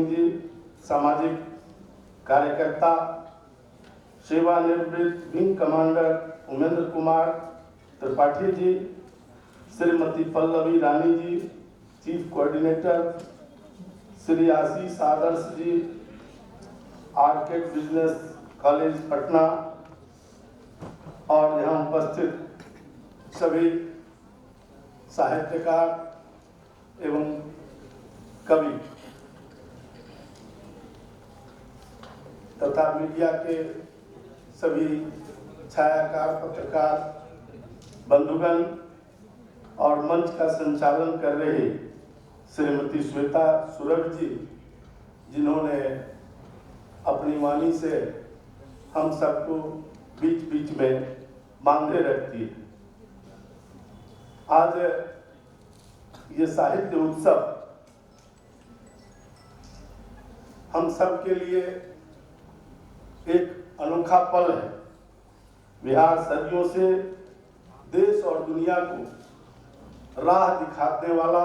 जी, सामाजिक कार्यकर्ता, सेवानिवृत्त विंग कमांडर उमेंद्र कुमार त्रिपाठी जी, श्रीमती पल्लवी रानी जी, चीफ कोऑर्डिनेटर, श्री आशीष आदर्श जी, आर्केड बिजनेस कॉलेज पटना, और यहाँ उपस्थित सभी साहित्यकार एवं कवि तथा मीडिया के सभी छायाकार, पत्रकार बंधुगण और मंच का संचालन कर रहे श्रीमती श्वेता सुरभ जी, जिन्होंने अपनी वाणी से हम सबको बीच बीच में बांधे रखती है। आज ये साहित्य उत्सव हम सब के लिए एक अनोखा पल है। बिहार सदियों से देश और दुनिया को राह दिखाने वाला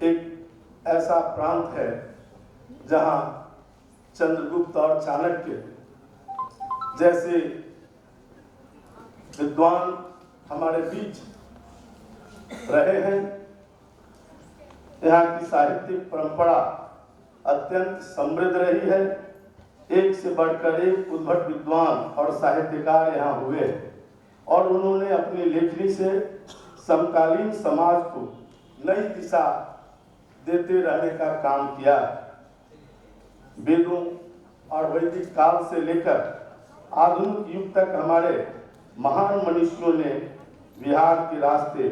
एक ऐसा प्रांत है जहां चंद्रगुप्त और चाणक्य जैसे विद्वान हमारे बीच रहे हैं। यहाँ की साहित्यिक परंपरा अत्यंत समृद्ध रही है। एक से बढ़कर एक उद्भट विद्वान और साहित्यकार यहाँ हुए हैं और उन्होंने अपनी लेखनी से समकालीन समाज को नई दिशा देते रहने का काम किया। वेदों और वैदिक काल से लेकर आधुनिक युग तक हमारे महान मनुष्यों ने बिहार के रास्ते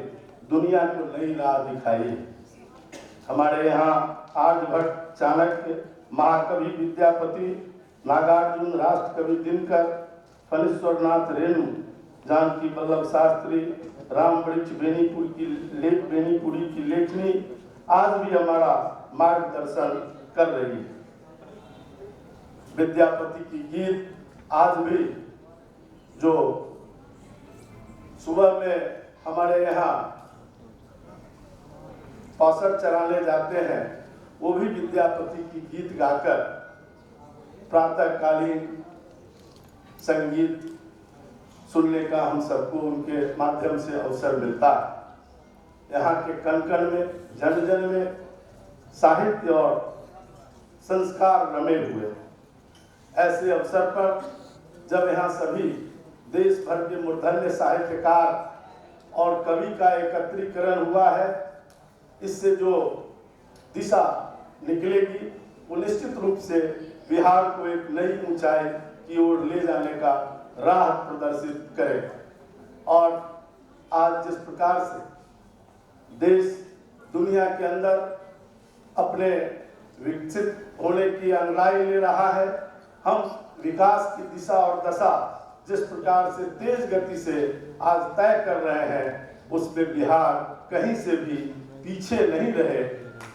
दुनिया को नई राह दिखाई। हमारे यहाँ आर्यभट्ट, चाणक्य, महाकवि विद्यापति, नागार्जुन, राष्ट्रकवि दिनकर, फणीश्वरनाथ रेणु, जानकी वल्लभ शास्त्री, राम वृक्ष बेनीपुरी की लेखनी आज भी हमारा मार्गदर्शन कर रही है। विद्यापति की गीत आज भी जो सुबह में हमारे यहाँ औसत चराने जाते हैं, वो भी विद्यापति की गीत गाकर प्रातःकालीन संगीत सुनने का हम सबको उनके माध्यम से अवसर मिलता है। यहाँ के कण कण में, जन जन में साहित्य और संस्कार रमे हुए। ऐसे अवसर पर जब यहाँ सभी देश भर के मूर्धन्य साहित्यकार और कवि का एकत्रीकरण हुआ है, इससे जो दिशा निकलेगी वो निश्चित रूप से बिहार को एक नई ऊंचाई की ओर ले जाने का राह प्रदर्शित करेगा। और आज जिस प्रकार से देश दुनिया के अंदर अपने विकसित होने की अंगड़ाई ले रहा है, हम विकास की दिशा और दशा जिस प्रकार से तेज गति से आज तय कर रहे हैं, उसमें बिहार कहीं से भी पीछे नहीं रहे।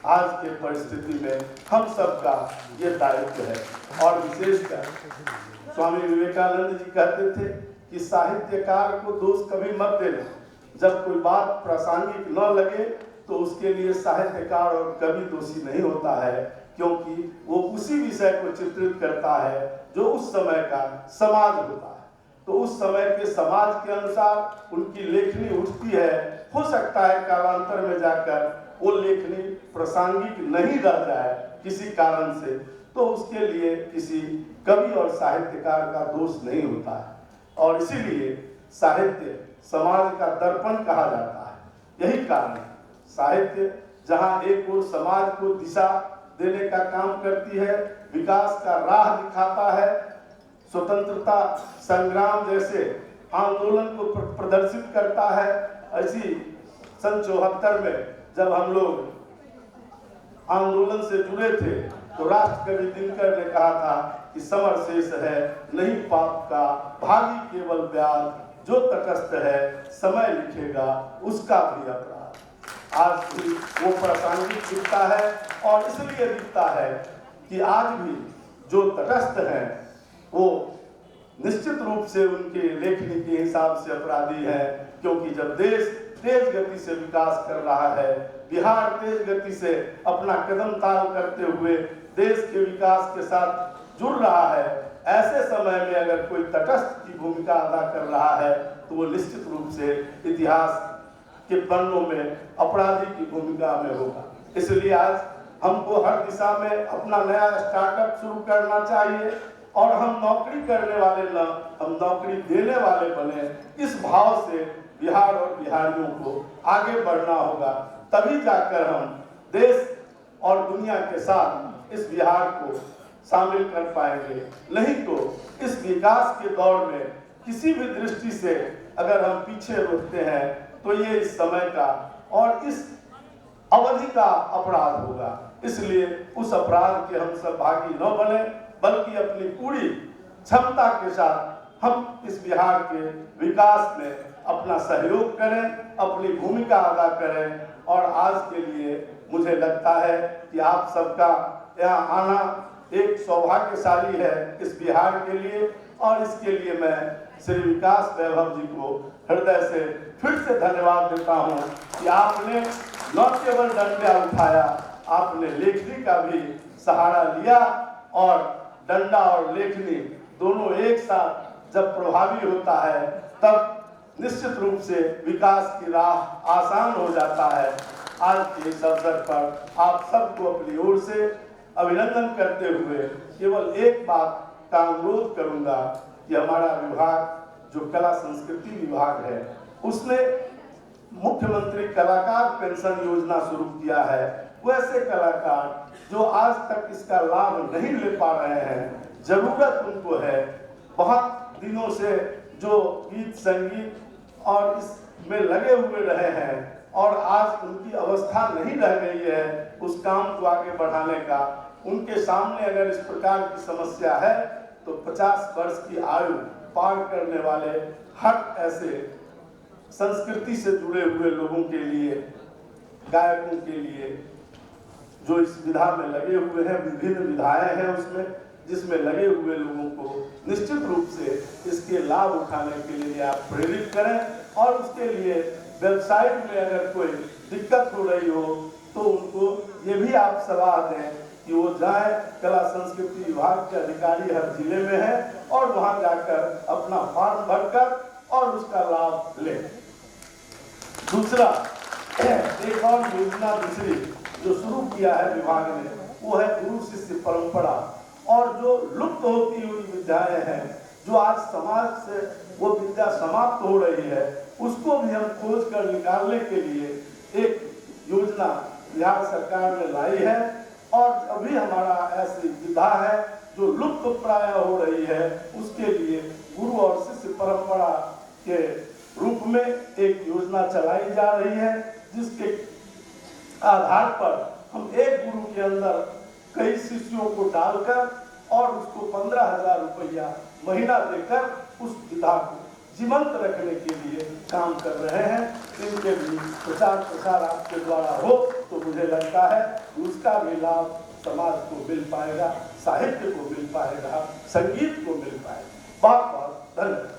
आज के परिस्थिति में हम सबका ये दायित्व है। और विशेषकर स्वामी विवेकानंद जी कहते थे कि साहित्यकार को दोष कभी मत देना। जब कोई बात प्रासंगिक न लगे तो उसके लिए साहित्यकार और कवि दोषी नहीं होता है, क्योंकि वो उसी विषय को चित्रित करता है जो उस समय का समाज होता है। तो उस समय के समाज के अनुसार उनकी लेखनी उठती है। हो सकता है कालांतर में जाकर वो लेखनी प्रासंगिक नहीं रह जाए किसी कारण से, तो उसके लिए किसी कवि और साहित्यकार का दोष नहीं होता है। और इसीलिए साहित्य समाज का दर्पण कहा जाता है। यही कारण है साहित्य जहाँ एक ओर समाज को दिशा देने का काम करती है, विकास का राह दिखाता है, स्वतंत्रता संग्राम जैसे आंदोलन को प्रदर्शित करता है। ऐसी सन 74 में जब हम लोग आंदोलन से जुड़े थे तो राष्ट्रकवि दिनकर ने कहा था कि समर शेष है नहीं पाप का, भागी केवल ब्याज, जो तटस्थ है समय लिखेगा उसका भी अपराध। आज भी वो प्रासंगिक दिखता है और इसलिए दिखता है कि आज भी जो तटस्थ हैं वो निश्चित रूप से उनके लेखनी के हिसाब से अपराधी है, क्योंकि जब देश तेज गति से विकास कर रहा है। बिहार तेज गति से अपना कदम ताल करते हुए देश के विकास के साथ जुड़ रहा है। ऐसे समय में अगर कोई तटस्थ की भूमिका अदा कर रहा है तो वो निश्चित रूप से इतिहास के पन्नों में अपराधी की भूमिका में होगा। इसलिए आज हमको हर दिशा में अपना नया स्टार्टअप शुरू करना चाहिए और हम नौकरी करने वाले न, हम नौकरी देने वाले बने। इस भाव से बिहार और बिहारियों को आगे बढ़ना होगा, तभी जाकर हम देश और दुनिया के साथ इस बिहार को शामिल कर पाएंगे। नहीं तो इस विकास के दौर में किसी भी दृष्टि से अगर हम पीछे रुकते हैं तो ये इस समय का और इस अवधि का अपराध होगा। इसलिए उस अपराध के हम सब भागी न बने, बल्कि अपनी पूरी क्षमता के साथ हम इस बिहार के विकास में अपना सहयोग करें, अपनी भूमिका अदा करें। और आज के लिए मुझे लगता है कि आप सबका यहाँ आना एक सौभाग्यशाली है इस बिहार के लिए, और इसके लिए मैं श्री विकास वैभव जी को हृदय से फिर से धन्यवाद देता हूँ कि आपने न केवल डंडा उठाया, आपने लेखनी का भी सहारा लिया। और डंडा और लेखनी दोनों एक साथ जब प्रभावी होता है तब निश्चित रूप से विकास की राह आसान हो जाता है। आज के इस अवसर पर आप सबको अपनी ओर से अभिनंदन करते हुए केवल एक बात का अनुरोध करूंगा कि हमारा विभाग जो कला संस्कृति विभाग है, उसने मुख्यमंत्री कलाकार पेंशन योजना शुरू किया है। वैसे कलाकार जो आज तक इसका लाभ नहीं ले पा रहे हैं, जरूरत उनको है, बहुत दिनों से जो गीत संगीत और इसमें लगे हुए रहे हैं और आज उनकी अवस्था नहीं रह गई है उस काम को आगे बढ़ाने का, उनके सामने अगर इस प्रकार की समस्या है तो 50 वर्ष की आयु पार करने वाले हर ऐसे संस्कृति से जुड़े हुए लोगों के लिए, गायकों के लिए जो इस विधा में लगे हुए हैं, विभिन्न विधाएं हैं उसमें, जिसमें लगे हुए लोगों को निश्चित रूप से इसके लाभ उठाने के लिए आप प्रेरित करें। और उसके लिए वेबसाइट में अगर कोई दिक्कत हो रही हो तो उनको ये भी आप सलाह दें कि वो जाए, कला संस्कृति विभाग के अधिकारी हर जिले में है और वहां जाकर अपना फॉर्म भरकर और उसका लाभ लें। दूसरा, एक और योजना दूसरी जो शुरू किया है विभाग ने, वो है गुरु शिष्य परंपरा। और जो लुप्त होती हुई विद्याएं हैं, जो आज समाज से वो विद्या समाप्त हो रही है, उसको भी हम खोज कर निकालने के लिए एक योजना बिहार सरकार ने लाई है। और अभी हमारा ऐसी विधा है जो लुप्त प्राय हो रही है, उसके लिए गुरु और शिष्य परंपरा के रूप में एक योजना चलाई जा रही है, जिसके आधार पर हम एक गुरु के अंदर कई शिष्यों को डालकर और उसको 15,000 रुपया महीना देकर उस विधा को जीवंत रखने के लिए काम कर रहे हैं। इनके भी प्रचार प्रसार आपके द्वारा हो तो मुझे लगता है उसका भी लाभ समाज को मिल पाएगा, साहित्य को मिल पाएगा, संगीत को मिल पाएगा। बहुत बहुत धन्यवाद।